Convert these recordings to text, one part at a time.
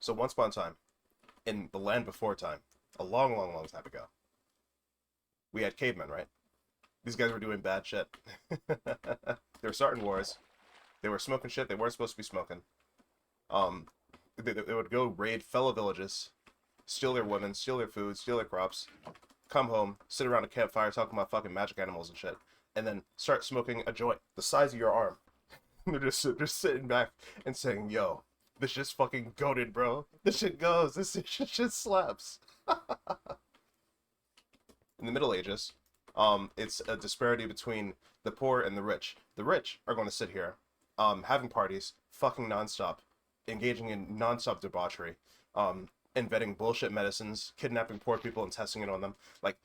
So once upon a time, in the land before time, a long, long, long time ago, we had cavemen, right? These guys were doing bad shit. They were starting wars. They were smoking shit they weren't supposed to be smoking. Um, they would go raid fellow villages, steal their women, steal their food, steal their crops, come home, sit around a campfire talking about fucking magic animals and shit, and then start smoking a joint the size of your arm. They're just sitting back and saying, "Yo, this shit's fucking goated, bro. This shit goes. This shit slaps." In the Middle Ages, it's a disparity between the poor and the rich. The rich are going to sit here, having parties, fucking nonstop, engaging in nonstop debauchery, inventing bullshit medicines, kidnapping poor people and testing it on them. Like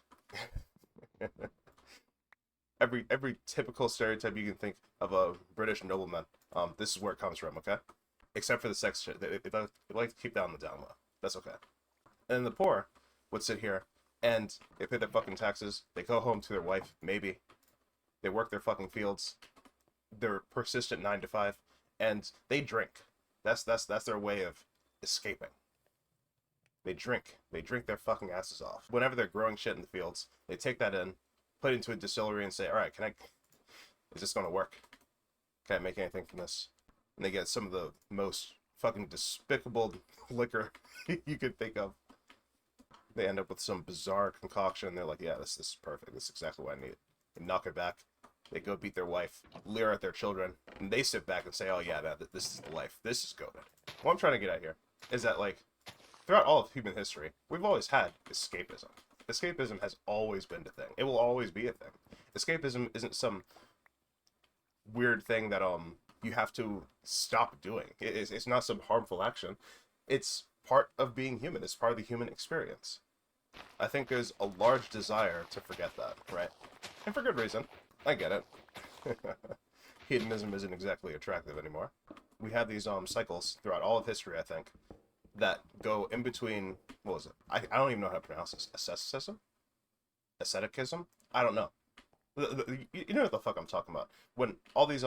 every typical stereotype you can think of a British nobleman. This is where it comes from, okay? Except for the sex shit. They like to keep that on the down low. That's okay. And then the poor would sit here and they pay their fucking taxes. They go home to their wife, maybe. They work their fucking fields. They're persistent 9 to 5, and they drink. That's their way of escaping. They drink. They drink their fucking asses off. Whenever they're growing shit in the fields, they take that in, put it into a distillery, and say, "All right, is this gonna work? Can I make anything from this?" And they get some of the most fucking despicable liquor you could think of. They end up with some bizarre concoction. They're like, "Yeah, this is perfect. This is exactly what I need." They knock it back. They go beat their wife, leer at their children, and they sit back and say, "Oh yeah, man, this is the life. This is goated." What I'm trying to get at here is that, like, throughout all of human history, we've always had escapism. Escapism has always been a thing. It will always be a thing. Escapism isn't some weird thing that you have to stop doing. It's not some harmful action. It's part of being human. It's part of the human experience. I think there's a large desire to forget that, right? And for good reason. I get it. Hedonism isn't exactly attractive anymore. We have these cycles throughout all of history, I think, that go in between. What was it? I don't even know how to pronounce this. Asceticism? Asceticism? I don't know. You know what the fuck I'm talking about. When all these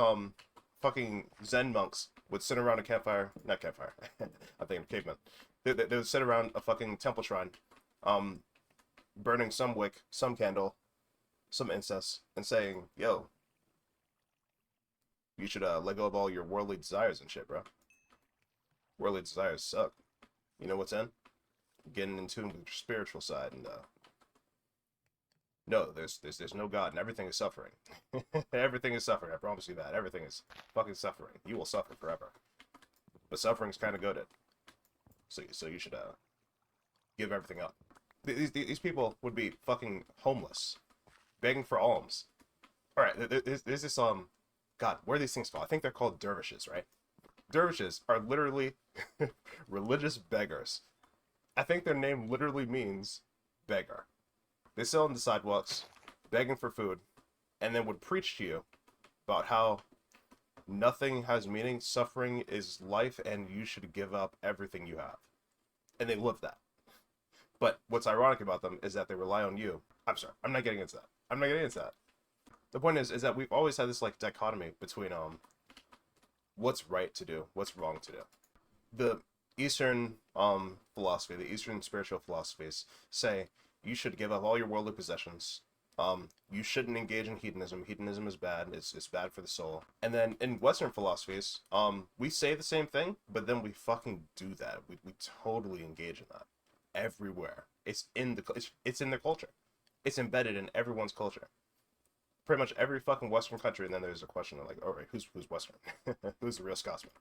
fucking Zen monks would sit around a campfire, not campfire, I'm thinking cavemen. They would sit around a fucking temple shrine, burning some wick, some candle, some incense, and saying, "Yo, you should let go of all your worldly desires and shit, bro. Worldly desires suck. You know what's in? Getting in tune with your spiritual side, and no, there's no God, and everything is suffering. Everything is suffering. I promise you that. Everything is fucking suffering. You will suffer forever. But suffering's kind of goated. So you should give everything up." These people would be fucking homeless, begging for alms. All right, there's this God, what are these things called? I think they're called dervishes, right? Dervishes are literally religious beggars. I think their name literally means beggar. They sit on the sidewalks, begging for food, and then would preach to you about how nothing has meaning, suffering is life, and you should give up everything you have. And they live that. But what's ironic about them is that they rely on you. I'm sorry, I'm not getting into that. The point is that we've always had this like dichotomy between what's right to do, what's wrong to do. The Eastern philosophy, the Eastern spiritual philosophies say you should give up all your worldly possessions. You shouldn't engage in hedonism. Hedonism is bad. It's bad for the soul. And then in Western philosophies, we say the same thing, but then we fucking do that. We totally engage in that everywhere. It's in their culture. It's embedded in everyone's culture. Pretty much every fucking Western country, and then there's a question of like, all right, who's Western? Who's the real Scotsman?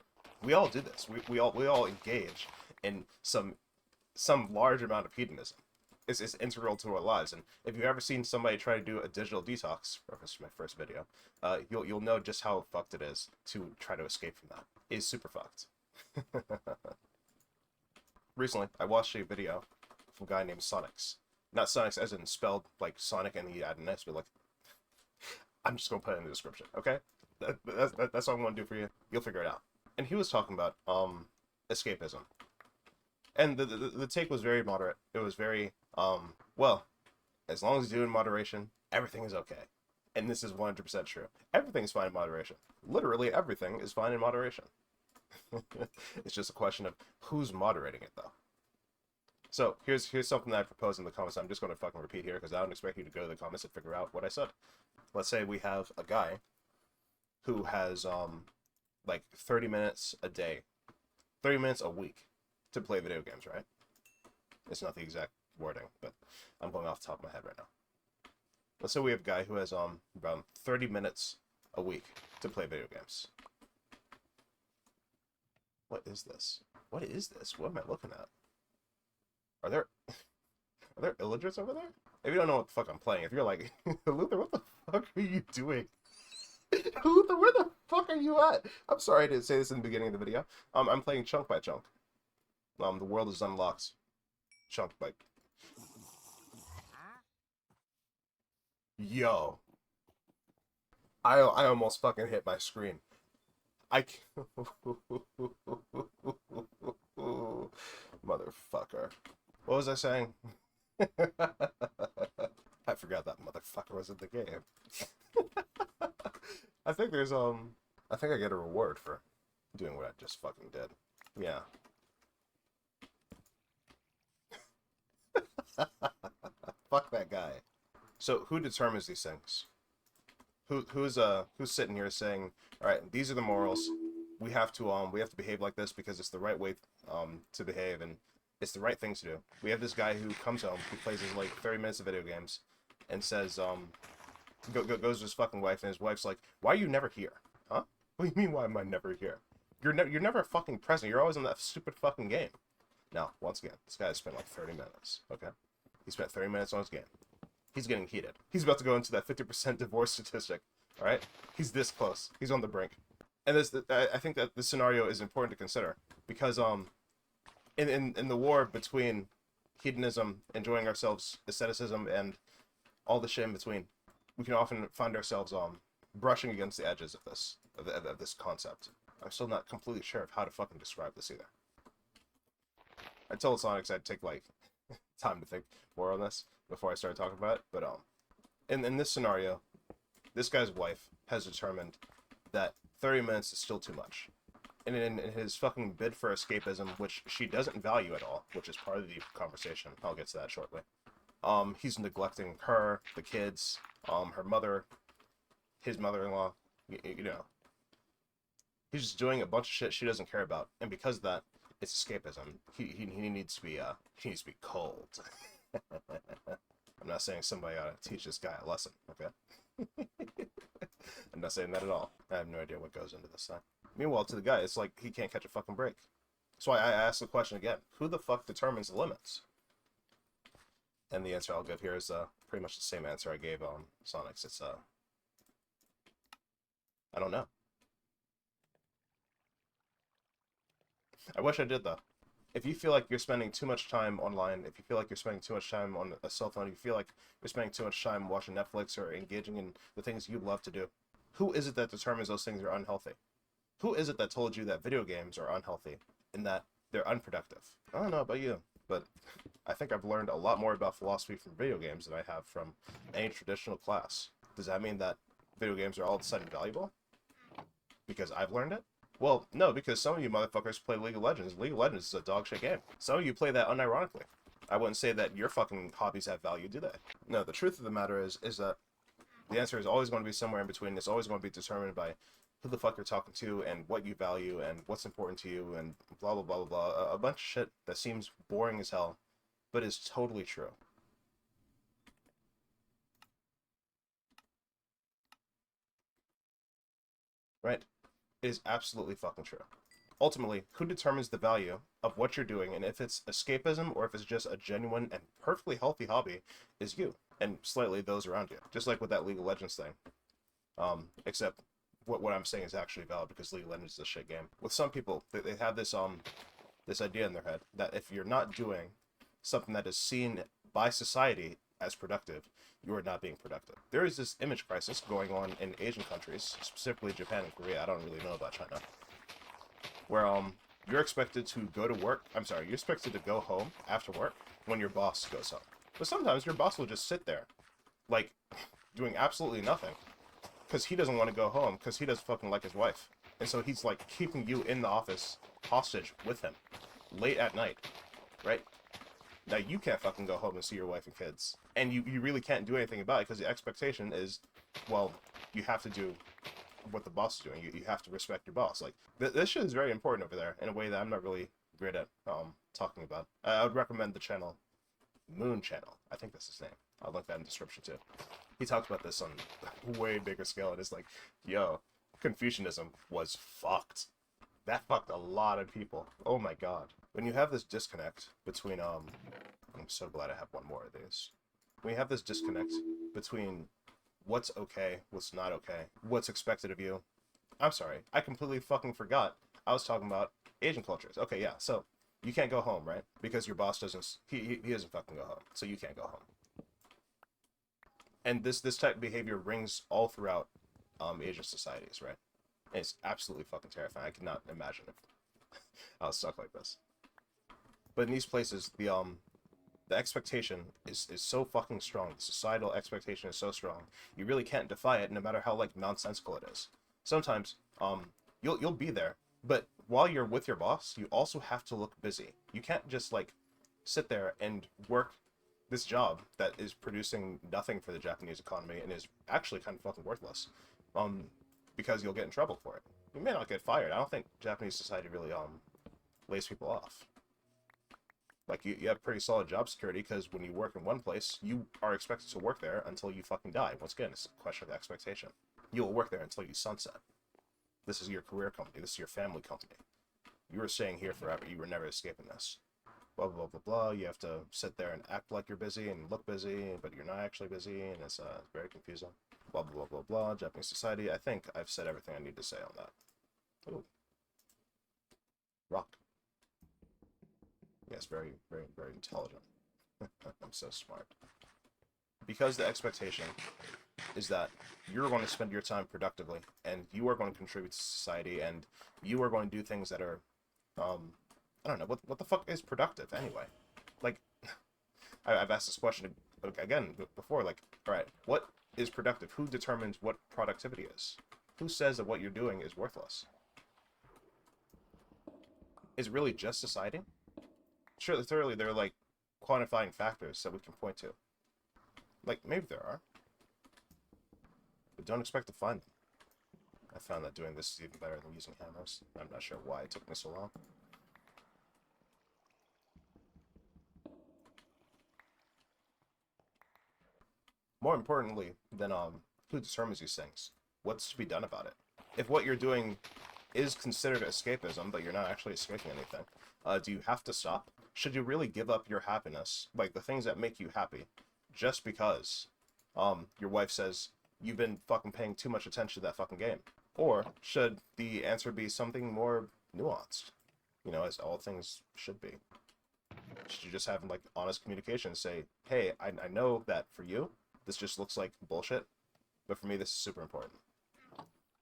We all do this. We all engage in some large amount of hedonism. It's integral to our lives. And if you've ever seen somebody try to do a digital detox, reference to my first video, you'll know just how fucked it is to try to escape from that. It's super fucked. Recently, I watched a video from a guy named Sonics. Not Sonics as in spelled like Sonic and he added an S, but like, I'm just going to put it in the description, okay? That's what I'm going to do for you. You'll figure it out. And he was talking about escapism. And the take was very moderate. It was very, well, as long as you do it in moderation, everything is okay. And this is 100% true. Everything is fine in moderation. Literally everything is fine in moderation. It's just a question of who's moderating it, though. So here's something that I proposed in the comments. I'm just going to fucking repeat here because I don't expect you to go to the comments and figure out what I said. Let's say we have a guy who has like 30 minutes a day, 30 minutes a week to play video games, right? It's not the exact wording, but I'm going off the top of my head right now. Let's say we have a guy who has around 30 minutes a week to play video games. What is this? What is this? What am I looking at? Are there illiterates over there? If you don't know what the fuck I'm playing, if you're like, Luther, what the fuck are you doing? Luther, where the fuck are you at? I'm sorry I didn't say this in the beginning of the video. I'm playing chunk by chunk. The world is unlocked. Chunk by... Yo. I almost fucking hit my screen. Motherfucker. What was I saying? I forgot that motherfucker was in the game. I think there's I think I get a reward for doing what I just fucking did. Yeah. Fuck that guy. So who determines these things? Who's sitting here saying, all right, these are the morals. We have to behave like this because it's the right way to behave and it's the right thing to do. We have this guy who comes home, he plays his like 30 minutes of video games, and says goes to his fucking wife, and his wife's like, "Why are you never here? Huh? What do you mean? Why am I never here? You're never fucking present. You're always in that stupid fucking game." Now, once again, this guy spent like 30 minutes. Okay, he spent 30 minutes on his game. He's getting heated. He's about to go into that 50% divorce statistic. All right, he's this close. He's on the brink. And I think that this scenario is important to consider because in the war between hedonism, enjoying ourselves, asceticism, and all the shit in between, we can often find ourselves brushing against the edges of this concept. I'm still not completely sure of how to fucking describe this either. I told Sonics I'd take like time to think more on this before I started talking about it, but in this scenario, this guy's wife has determined that 30 minutes is still too much. And in his fucking bid for escapism, which she doesn't value at all, which is part of the conversation, I'll get to that shortly, he's neglecting her, the kids, her mother, his mother-in-law, you know. He's just doing a bunch of shit she doesn't care about, and because of that, it's escapism. He needs to be cold. I'm not saying somebody ought to teach this guy a lesson, okay? I'm not saying that at all. I have no idea what goes into this thing. Meanwhile, to the guy, it's like he can't catch a fucking break. That's why I asked the question again. Who the fuck determines the limits? And the answer I'll give here is pretty much the same answer I gave on Sonics. It's, I don't know. I wish I did, though. If you feel like you're spending too much time online, if you feel like you're spending too much time on a cell phone, if you feel like you're spending too much time watching Netflix or engaging in the things you love to do, who is it that determines those things are unhealthy? Who is it that told you that video games are unhealthy and that they're unproductive? I don't know about you, but I think I've learned a lot more about philosophy from video games than I have from any traditional class. Does that mean that video games are all of a sudden valuable? Because I've learned it? Well, no, because some of you motherfuckers play League of Legends. League of Legends is a dog shit game. Some of you play that unironically. I wouldn't say that your fucking hobbies have value, do they? No, the truth of the matter is that the answer is always going to be somewhere in between. It's always going to be determined by who the fuck you're talking to and what you value and what's important to you and blah, blah, blah, blah, blah. A bunch of shit that seems boring as hell, but is totally true. Right? It is absolutely fucking true. Ultimately, who determines the value of what you're doing and if it's escapism or if it's just a genuine and perfectly healthy hobby is you and slightly those around you. Just like with that League of Legends thing. Except what I'm saying is actually valid because League of Legends is a shit game. With some people, they have this this idea in their head that if you're not doing something that is seen by society as productive, you are not being productive. There is this image crisis going on in Asian countries, specifically Japan and Korea. I don't really know about China. Where you're expected to go to work. I'm sorry, you're expected to go home after work when your boss goes home. But sometimes your boss will just sit there, like, doing absolutely nothing. Because he doesn't want to go home, because he doesn't fucking like his wife. And so he's like keeping you in the office hostage with him late at night, right? Now you can't fucking go home and see your wife and kids. And you really can't do anything about it because the expectation is, well, you have to do what the boss is doing. You have to respect your boss. Like, this shit is very important over there in a way that I'm not really great at talking about. I would recommend the channel, Moon Channel. I think that's his name. I'll link that in the description too. He talks about this on a way bigger scale, and it's like, yo, Confucianism was fucked. That fucked a lot of people. Oh my god. When you have this disconnect between, I'm so glad I have one more of these. When you have this disconnect between what's okay, what's not okay, what's expected of you. I'm sorry, I completely fucking forgot. I was talking about Asian cultures. Okay, yeah, so you can't go home, right? Because your boss doesn't, he doesn't fucking go home, so you can't go home. And this type of behavior rings all throughout Asian societies, right? And it's absolutely fucking terrifying. I cannot imagine if I was stuck like this. But in these places, the expectation is so fucking strong. The societal expectation is so strong. You really can't defy it, no matter how like nonsensical it is. Sometimes you'll be there, but while you're with your boss, you also have to look busy. You can't just like sit there and work this job that is producing nothing for the Japanese economy and is actually kind of fucking worthless. Because you'll get in trouble for it. You may not get fired. I don't think Japanese society really lays people off. Like, you have pretty solid job security, because when you work in one place, you are expected to work there until you fucking die. Once again, it's a question of expectation. You will work there until you sunset. This is your career company. This is your family company. You are staying here forever. You were never escaping this. Blah, blah, blah, blah. You have to sit there and act like you're busy and look busy, but you're not actually busy, and it's very confusing. Blah, blah, blah, blah, blah. Japanese society. I think I've said everything I need to say on that. Ooh. Rock. Yes, very, very, very intelligent. I'm so smart. Because the expectation is that you're going to spend your time productively, and you are going to contribute to society, and you are going to do things that are, I don't know, what the fuck is productive anyway? Like, I've asked this question again before, like, alright, what is productive? Who determines what productivity is? Who says that what you're doing is worthless? Is it really just society? Sure, thoroughly, there are, like, quantifying factors that we can point to. Like, maybe there are. But don't expect to find them. I found that doing this is even better than using hammers. I'm not sure why it took me so long. More importantly than, who determines these things? What's to be done about it? If what you're doing is considered escapism, but you're not actually escaping anything, do you have to stop? Should you really give up your happiness, like the things that make you happy, just because your wife says you've been fucking paying too much attention to that fucking game? Or should the answer be something more nuanced? You know, as all things should be. Should you just have like honest communication, say, hey, I know that for you this just looks like bullshit, but for me this is super important.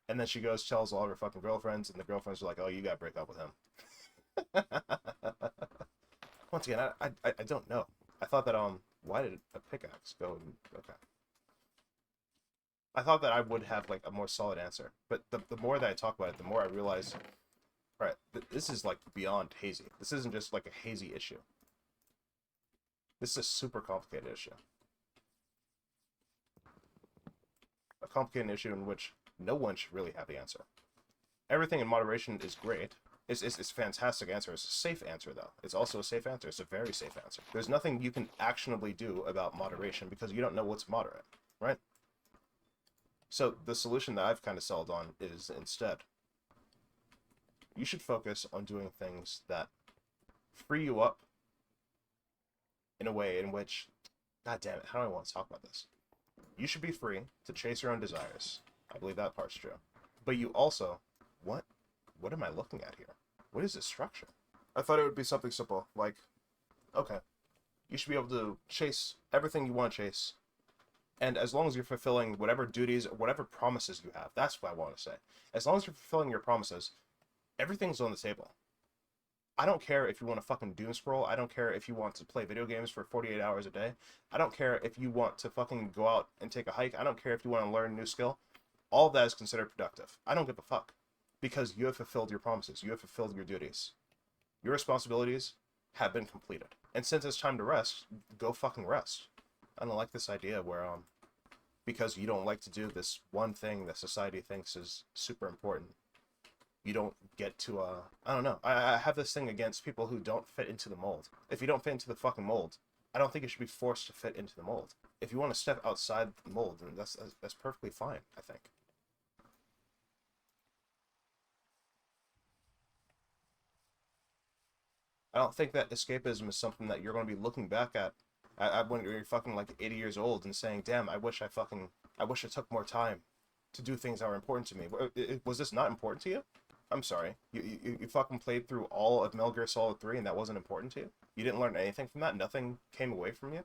And then she goes, tells all of her fucking girlfriends, and the girlfriends are like, oh, you gotta break up with him. Once again, I don't know. I thought that, why did a pickaxe go? Okay. I thought that I would have, like, a more solid answer. But the more that I talk about it, the more I realize, alright, this is, like, beyond hazy. This isn't just, like, a hazy issue. This is a super complicated issue. A complicated issue in which no one should really have the answer. Everything in moderation is great. It's a fantastic answer. It's a safe answer, though. It's also a safe answer. It's a very safe answer. There's nothing you can actionably do about moderation because you don't know what's moderate, right? So the solution that I've kind of settled on is instead, you should focus on doing things that free you up in a way in which, god damn it, how do I want to talk about this? You should be free to chase your own desires. I believe that part's true. But you also, what am I looking at here? What is this structure? I thought it would be something simple, like, okay, you should be able to chase everything you want to chase, and as long as you're fulfilling whatever duties or whatever promises you have, that's what I want to say. As long as you're fulfilling your promises, everything's on the table. I don't care if you want to fucking doom scroll. I don't care if you want to play video games for 48 hours a day. I don't care if you want to fucking go out and take a hike. I don't care if you want to learn a new skill. All of that is considered productive. I don't give a fuck. because you have fulfilled your promises. You have fulfilled your duties. Your responsibilities have been completed. And since it's time to rest, go fucking rest. I don't like this idea where, because you don't like to do this one thing that society thinks is super important, you don't get to, I don't know. I have this thing against people who don't fit into the mold. If you don't fit into the fucking mold, I don't think you should be forced to fit into the mold. If you want to step outside the mold, then that's perfectly fine, I think. I don't think that escapism is something that you're going to be looking back at when you're fucking like 80 years old and saying, damn, I wish I took more time to do things that were important to me. Was this not important to you? I'm sorry. You fucking played through all of Metal Gear Solid 3 and that wasn't important to you? You didn't learn anything from that? Nothing came away from you?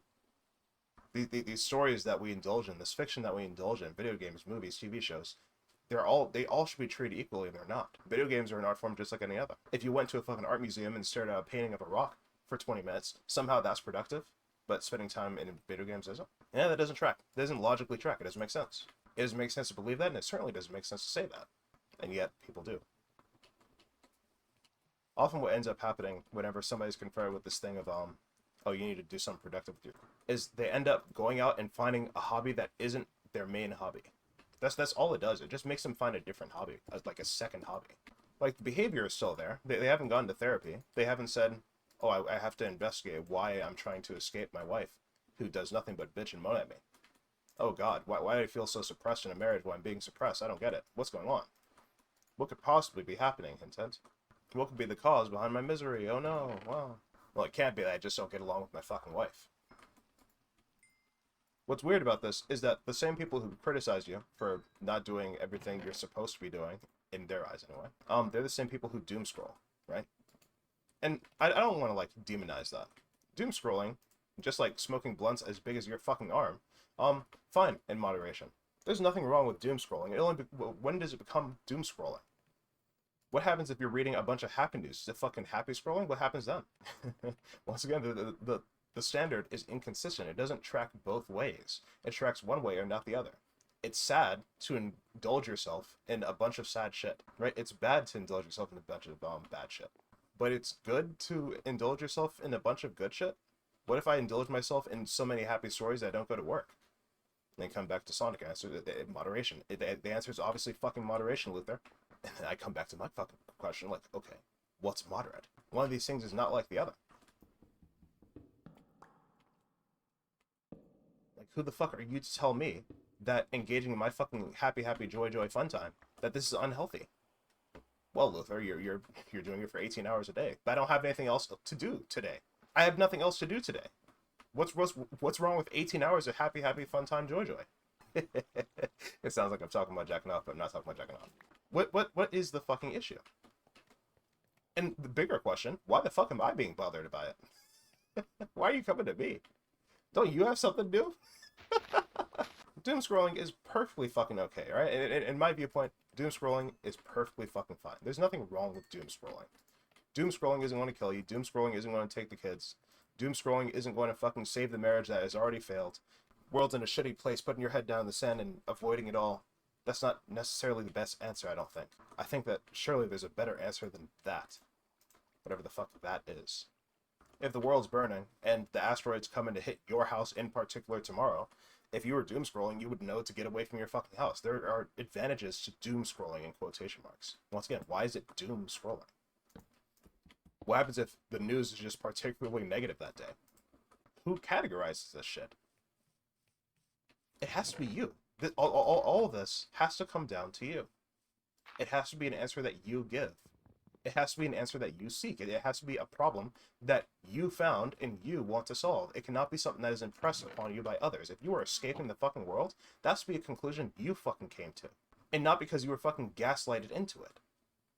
These stories that we indulge in, this fiction that we indulge in, video games, movies, TV shows, they all should be treated equally, and they're not. Video games are an art form just like any other. If you went to a fucking art museum and stared at a painting of a rock for 20 minutes, somehow that's productive, but spending time in video games isn't. Yeah, that doesn't track. It doesn't logically track. It doesn't make sense. It doesn't make sense to believe that, and it certainly doesn't make sense to say that. And yet, people do. Often what ends up happening whenever somebody's confronted with this thing of, oh, you need to do something productive with you, is they end up going out and finding a hobby that isn't their main hobby. That's all it does. It just makes them find a different hobby, like a second hobby. Like, the behavior is still there. They haven't gone to therapy. They haven't said, oh, I have to investigate why I'm trying to escape my wife, who does nothing but bitch and moan at me. Oh, God, why do I feel so suppressed in a marriage when I'm being suppressed? I don't get it. What's going on? What could possibly be happening, Intent? What could be the cause behind my misery? Oh, no, wow. Well, it can't be that I just don't get along with my fucking wife. What's weird about this is that the same people who criticize you for not doing everything you're supposed to be doing, in their eyes anyway, they're the same people who doom scroll, right? And I don't want to, like, demonize that. Doom scrolling, just like smoking blunts as big as your fucking arm, fine, in moderation. There's nothing wrong with doom scrolling. When does it become doom scrolling? What happens if you're reading a bunch of happy news? Is it fucking happy scrolling? What happens then? Once again, the standard is inconsistent. It doesn't track both ways. It tracks one way or not the other. It's sad to indulge yourself in a bunch of sad shit, right? It's bad to indulge yourself in a bunch of bad shit. But it's good to indulge yourself in a bunch of good shit? What if I indulge myself in so many happy stories that I don't go to work? And then come back to Sonic answer, moderation. The answer is obviously fucking moderation, Luther. And then I come back to my fucking question, like, okay, what's moderate? One of these things is not like the other. Like, who the fuck are you to tell me that engaging in my fucking happy, joy, fun time, that this is unhealthy? Well, Luther, you're doing it for 18 hours a day. But I don't have anything else to do today. I have nothing else to do today. What's wrong with 18 hours of happy, fun time, joy? It sounds like I'm talking about jacking off, but I'm not talking about jacking off. What is the fucking issue? And the bigger question, why the fuck am I being bothered by it? Why are you coming to me? Don't you have something to do? Doom scrolling is perfectly fucking okay, right? In my viewpoint, doom scrolling is perfectly fucking fine. There's nothing wrong with doom scrolling. Doom scrolling isn't going to kill you. Doom scrolling isn't going to take the kids. Doom scrolling isn't going to fucking save the marriage that has already failed. World's in a shitty place, putting your head down in the sand and avoiding it all. That's not necessarily the best answer, I don't think. I think that surely there's a better answer than that. Whatever the fuck that is. If the world's burning, and the asteroid's coming to hit your house in particular tomorrow, if you were doom scrolling, you would know to get away from your fucking house. There are advantages to doom scrolling in quotation marks. Once again, why is it doom scrolling? What happens if the news is just particularly negative that day? Who categorizes this shit? It has to be you. All of this has to come down to you. It has to be an answer that you give. It has to be an answer that you seek. It has to be a problem that you found and you want to solve. It cannot be something that is impressed upon you by others. If you are escaping the fucking world, that's to be a conclusion you fucking came to. And not because you were fucking gaslighted into it.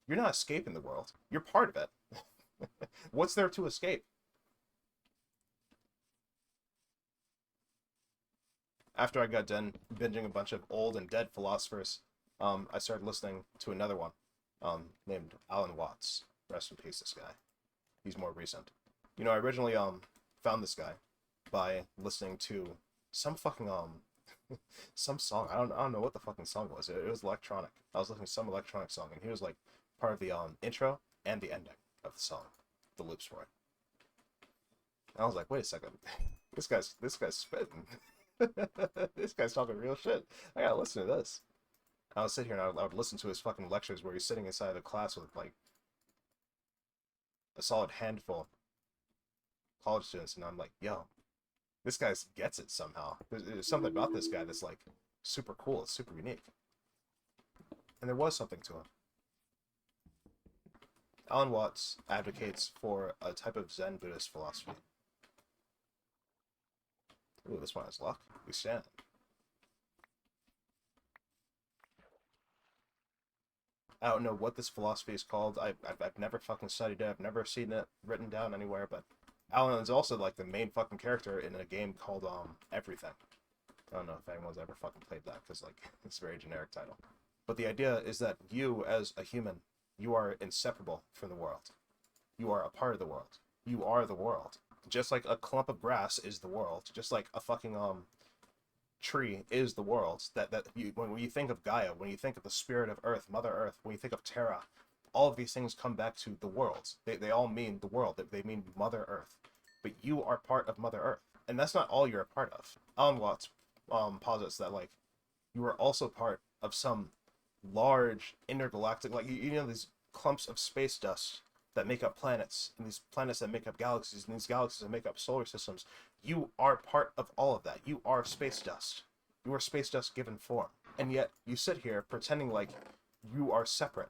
You're not escaping the world. You're part of it. What's there to escape? After I got done binging a bunch of old and dead philosophers, I started listening to another one, named Alan Watts. Rest in peace, this guy. He's more recent. You know, I originally, found this guy by listening to some fucking, some song. I don't know what the fucking song was. It was electronic. I was listening to some electronic song, and he was like part of the intro and the ending of the song, the loops for it. And I was like, wait a second, this guy's spitting. This guy's talking real shit. I gotta listen to this. I would sit here and I would listen to his fucking lectures where he's sitting inside of a class with like a solid handful of college students, and I'm like, yo, this guy gets it somehow. There's something about this guy that's like super cool. It's super unique. And there was something to him. Alan Watts advocates for a type of Zen Buddhist philosophy. Ooh, this one has luck. We stand. I don't know what this philosophy is called. I've never fucking studied it. I've never seen it written down anywhere, but Alan is also like the main fucking character in a game called Everything. I don't know if anyone's ever fucking played that, because like it's a very generic title. But the idea is that you as a human, you are inseparable from the world. You are a part of the world. You are the world. Just like a clump of grass is the world. Just like a fucking tree is the world. When you think of Gaia, when you think of the spirit of Earth, Mother Earth, when you think of Terra, all of these things come back to the world. They all mean the world. They mean Mother Earth. But you are part of Mother Earth. And that's not all you're a part of. Alan Watts posits that like you are also part of some large intergalactic, like you know these clumps of space dust that make up planets, and these planets that make up galaxies, and these galaxies that make up solar systems. You are part of all of that. You are space dust. You are space dust given form. And yet you sit here pretending like you are separate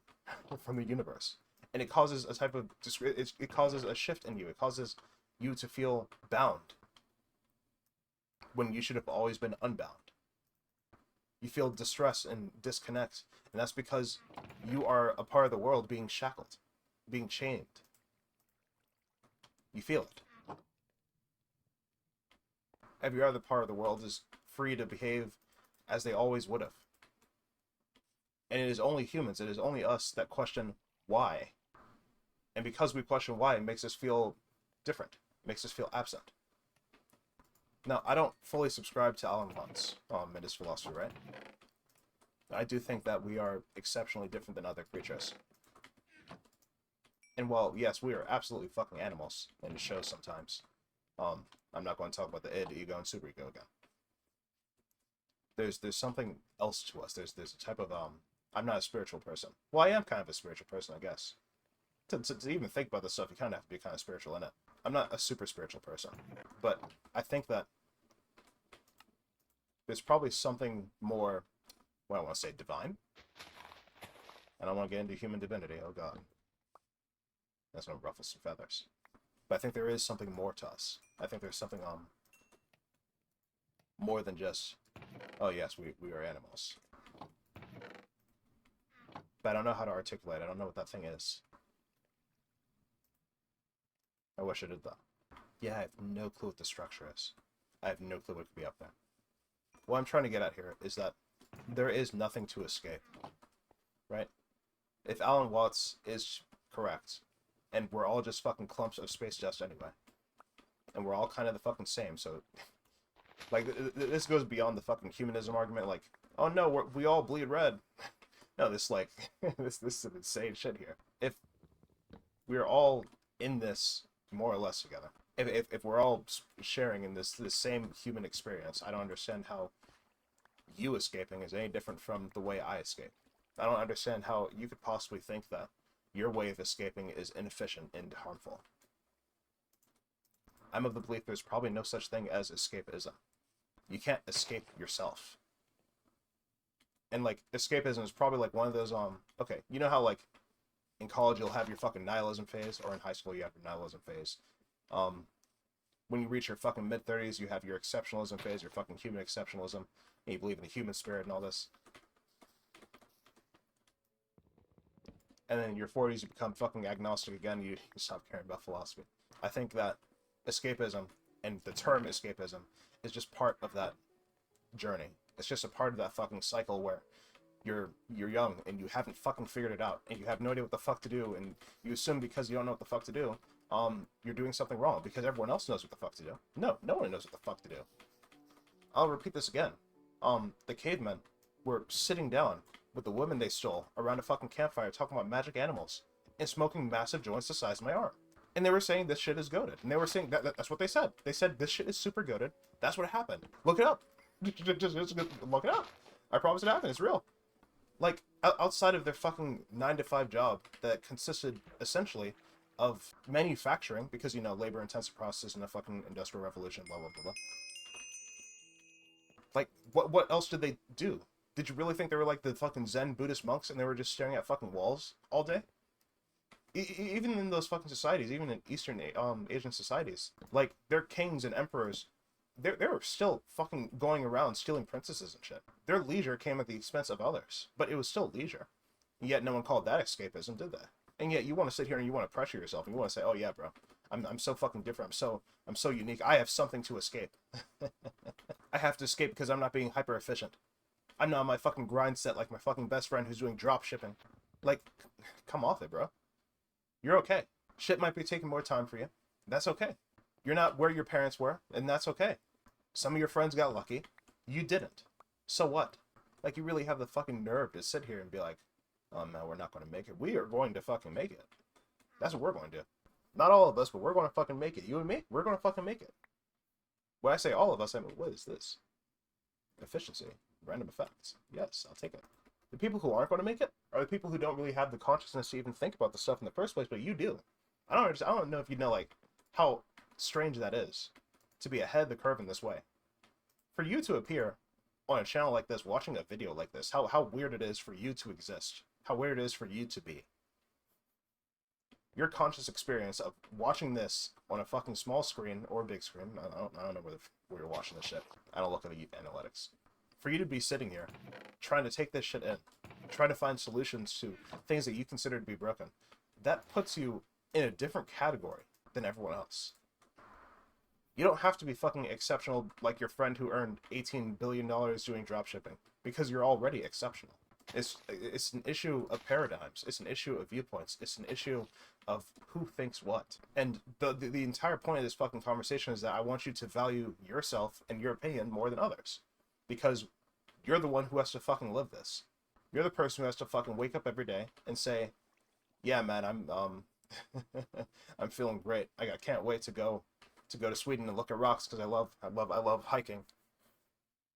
from the universe. And it causes a type of, it causes a shift in you. It causes you to feel bound when you should have always been unbound. You feel distress and disconnect, and that's because you are a part of the world being shackled, being chained. You feel it. Every other part of the world is free to behave as they always would have. And it is only humans, it is only us that question why. And because we question why, it makes us feel different. It makes us feel absent. Now, I don't fully subscribe to Alan Watts and his philosophy, right? I do think that we are exceptionally different than other creatures. And while, yes, we are absolutely fucking animals in the show sometimes, I'm not going to talk about the id, ego, and superego again. There's something else to us. There's a type of, I'm not a spiritual person. Well, I am kind of a spiritual person, I guess. To even think about this stuff, you kind of have to be kind of spiritual in it. I'm not a super spiritual person, but I think that there's probably something more, well, I want to say divine. I don't want to get into human divinity, oh god. That's going to ruffle some feathers. But I think there is something more to us. I think there's something more than just, oh yes, we are animals. But I don't know how to articulate it. I don't know what that thing is. I wish I did that. Yeah, I have no clue what the structure is. I have no clue what could be up there. What I'm trying to get at here is that there is nothing to escape, right? If Alan Watts is correct, and we're all just fucking clumps of space dust anyway, and we're all kind of the fucking same, so, like, this goes beyond the fucking humanism argument, like, oh no, we all bleed red. No, this, like, this is some insane shit here. If we're all in this more or less together, if we're all sharing in this same human experience, I don't understand how you escaping is any different from the way I escape. I don't understand how you could possibly think that your way of escaping is inefficient and harmful. I'm of the belief there's probably no such thing as escapism. You can't escape yourself. And like, escapism is probably like one of those, okay, you know how like in college you'll have your fucking nihilism phase, or in high school you have your nihilism phase. When you reach your fucking mid-30s, you have your exceptionalism phase, your fucking human exceptionalism, and you believe in the human spirit and all this. And then in your 40s, you become fucking agnostic again, you stop caring about philosophy. I think that escapism, and the term escapism, is just part of that journey. It's just a part of that fucking cycle where you're young, and you haven't fucking figured it out, and you have no idea what the fuck to do, and you assume because you don't know what the fuck to do, you're doing something wrong, because everyone else knows what the fuck to do. No one knows what the fuck to do. I'll repeat this again. the cavemen were sitting down with the women they stole around a fucking campfire talking about magic animals and smoking massive joints the size of my arm. And they were saying this shit is goated. And they were saying that's what they said. They said this shit is super goated. That's what happened. Look it up. Just look it up. I promise it happened. It's real. Like, outside of their fucking 9-to-5 job that consisted essentially of manufacturing, because, you know, labor-intensive process in the fucking industrial revolution, blah, blah, blah, blah. Like, what else did they do? Did you really think they were like the fucking Zen Buddhist monks and they were just staring at fucking walls all day? Even in those fucking societies, even in Eastern Asian societies, like, their kings and emperors, they were still fucking going around stealing princesses and shit. Their leisure came at the expense of others, but it was still leisure. Yet no one called that escapism, did they? And yet you want to sit here and you want to pressure yourself and you want to say, oh yeah, bro, I'm so fucking different. I'm so unique. I have something to escape. I have to escape because I'm not being hyper efficient. I'm not on my fucking grind set like my fucking best friend who's doing drop shipping. Like, come off it, bro. You're okay. Shit might be taking more time for you. That's okay. You're not where your parents were, and that's okay. Some of your friends got lucky. You didn't. So what? Like, you really have the fucking nerve to sit here and be like, oh no, we're not going to make it. We are going to fucking make it. That's what we're going to do. Not all of us, but we're going to fucking make it. You and me, we're going to fucking make it. When I say all of us, I mean, what is this? Efficiency. Random effects. Yes, I'll take it. The people who aren't going to make it are the people who don't really have the consciousness to even think about the stuff in the first place, but you do. I don't know if you know, like, how strange that is to be ahead of the curve in this way. For you to appear on a channel like this, watching a video like this, how weird it is for you to exist. How weird it is for you to be. Your conscious experience of watching this on a fucking small screen or big screen, I don't know where you're watching this shit. I don't look at the analytics. For you to be sitting here, trying to take this shit in, trying to find solutions to things that you consider to be broken, that puts you in a different category than everyone else. You don't have to be fucking exceptional like your friend who earned $18 billion doing dropshipping, because you're already exceptional. It's an issue of paradigms. It's an issue of viewpoints. It's an issue of who thinks what. And the entire point of this fucking conversation is that I want you to value yourself and your opinion more than others. Because you're the one who has to fucking live this. You're the person who has to fucking wake up every day and say, yeah, man, I'm I'm feeling great. I can't wait to go to Sweden and look at rocks because I love hiking.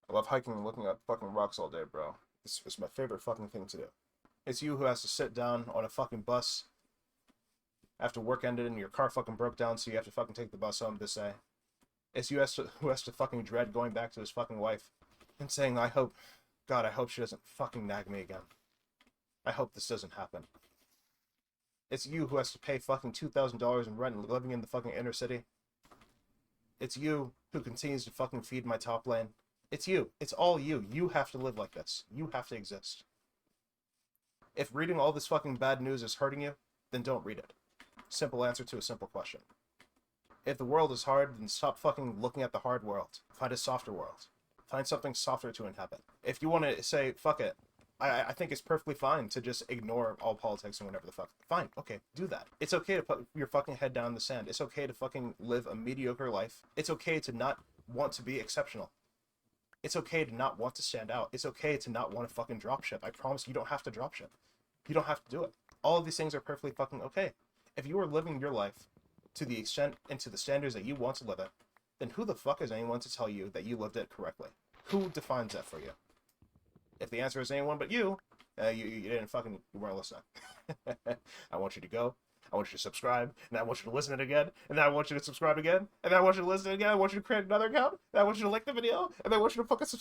I love hiking and looking at fucking rocks all day, bro. It's my favorite fucking thing to do. It's you who has to sit down on a fucking bus after work ended and your car fucking broke down, so you have to fucking take the bus home this day. It's you who has to fucking dread going back to his fucking wife and saying, God, I hope she doesn't fucking nag me again. I hope this doesn't happen. It's you who has to pay fucking $2,000 in rent and living in the fucking inner city. It's you who continues to fucking feed my top lane. It's you. It's all you. You have to live like this. You have to exist. If reading all this fucking bad news is hurting you, then don't read it. Simple answer to a simple question. If the world is hard, then stop fucking looking at the hard world. Find a softer world. Find something softer to inhabit. If you want to say, fuck it, I think it's perfectly fine to just ignore all politics and whatever the fuck. Fine, okay, do that. It's okay to put your fucking head down in the sand. It's okay to fucking live a mediocre life. It's okay to not want to be exceptional. It's okay to not want to stand out. It's okay to not want to fucking dropship. I promise you don't have to dropship. You don't have to do it. All of these things are perfectly fucking okay. If you are living your life to the extent and to the standards that you want to live it, then who the fuck is anyone to tell you that you lived it correctly? Who defines that for you? If the answer is anyone but you, you didn't fucking, you weren't listening. I want you to go. I want you to subscribe, and I want you to listen to it again, and then I want you to subscribe again, and then I want you to listen again. I want you to create another account, and I want you to like the video, and then I want you to fucking subscribe.